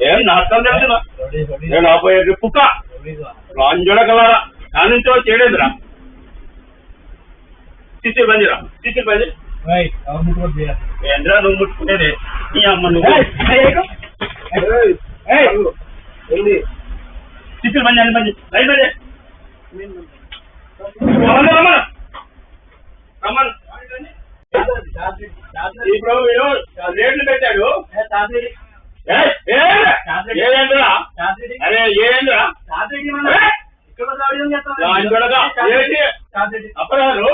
ఏం నష్టం తెలుసునా నేను ఆపోయే పుక్క రాంజోడకలారా నా నుంచో చేయలేదురా సిసి బందిరా సిసి బంది ఏంద్రా నువ్వు ముట్టుకునేది నీ అమ్మ నువ్వు సిసి బంది అని బంది రైట్ బంది ఇప్పుడు వీడు రేట్లు పెట్టాడు ఏదేంద్రా అరే ఏంద్రా అప్పరారు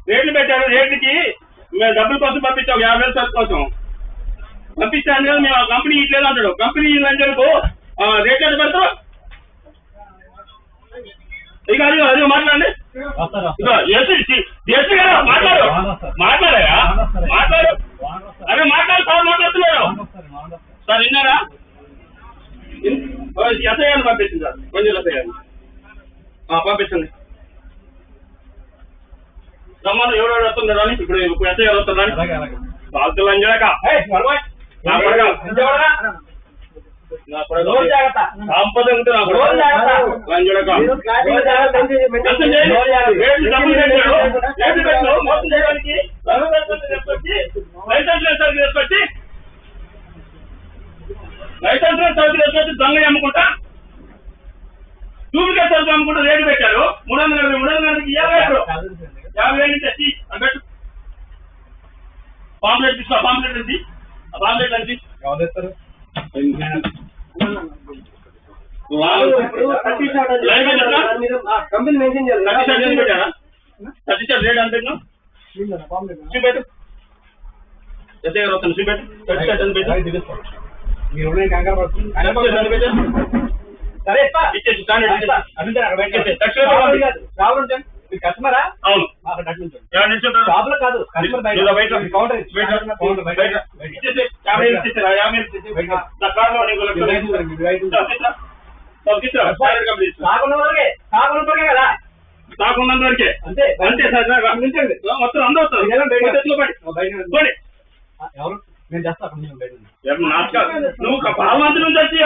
రేట్లు పెట్టారు రేట్లకి మేము డబ్బుల కోసం పంపించాం 50,000 సరుకు కోసం పంపించాను కదా మేము కంపెనీ ఇట్లేదు అంటాడు కంపెనీ లంచలకు రేట్లు ఎంత పెడతారు ఇక అది మాట్లాడండి మాట్లాడు మాట్లాడాయా మాట్లాడు అరే మాట్లాడు సార్ మాట్లాడుతున్నారు సార్ విన్నారా ఎస్ఐఆర్ పంపించండి సార్ కొంచెం ఎస్ఐఆర్ పంపించండి రమ్మను ఎవరెవరు వస్తున్నారు అని ఇప్పుడు ఎస్ఐఆర్ వస్తున్నారు బాధ్యులు అంజాక సంపద ఉంటే మోసం చేయడానికి లైసెన్స్ సరుకులు తీసుకొచ్చి దొంగ అమ్ముకుంటా డూప్లికేట్ సరుకులు అమ్ముకుంటా రేటు పెట్టారు 350 50,000 నుంచి తెచ్చి అన్నట్టు పాంప్లెట్ తీసుకో పాంప్లెట్ నుంచి పాంప్లెట్ నుంచి కంపెనీ మెన్షన్ చేయాలి రేట్ అంతే చూపెట్టు ఎస్ఐ వస్తాను చూపెట్టు మీరు కంగారు పడుతుంది కస్టమరా అవును షాపులో కాదు కదా కాకున్నంత వరకే అంతే అంతే సార్ మొత్తం అందరూ వస్తారు ఎవరు నేను చేస్తా నువ్వు పాలమంత్రి నుంచి వచ్చి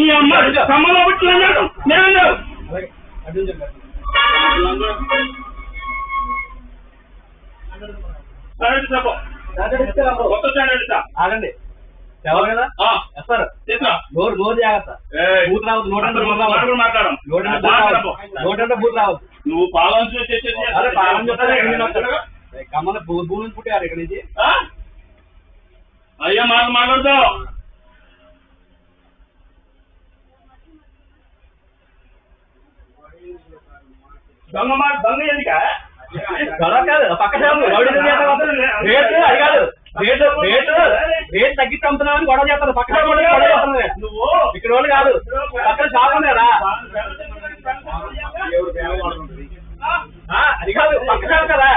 ఈ అమ్మ కమ్మలో పుట్టినాడు నేను ఆగండి ఎవరు కదా వస్తారు నోరు జాగ్రత్త బూత్ రావద్దు మాట్లాడడం నోటంటే బూత్ రావద్దు నువ్వు పాలన చేసేది అదే పాలన చెప్తారు కమ్మల భూమి పుట్టారు ఇక్కడ నుంచి అయ్యా మాట్లాడతావు దొంగ ఎందుక కాదు పక్క రేట్ తగ్గించి అమ్ముతున్నామని గొడవ చేస్తారు పక్క గొడవ చేస్తున్నా నువ్వు ఇక్కడ వాళ్ళు కాదు పక్కన షాప్ ఉన్నారా అది కాదు పక్క షాప్ కదా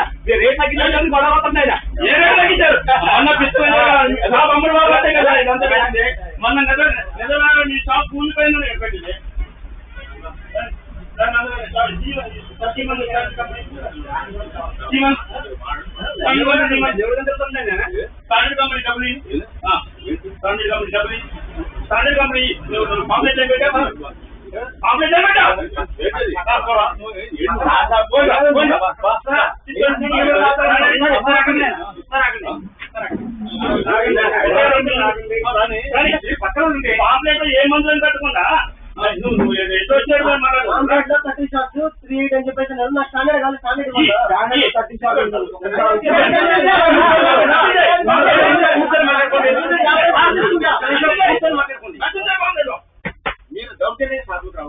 రేట్ తగ్గించాలని గొడవ అవుతున్నాయి ఏ రేట్ తగ్గించారు మొన్న నీ షాప్ కూలిపోయిందని పెట్టింది స్టాండర్డ్ కంపెనీ పాంప్లెట్ పెట్టా పాంప్లెట్ పెట్టా పాంప్లెట్ ఏ మందులను పెట్టకుండా నువ్వు ఎటు వచ్చాడు 3 అని చెప్పేసి నాకు స్టాండర్డ్ కాదు స్టాండర్డ్ 30 మీరు దౌర్జన్య సాధువులు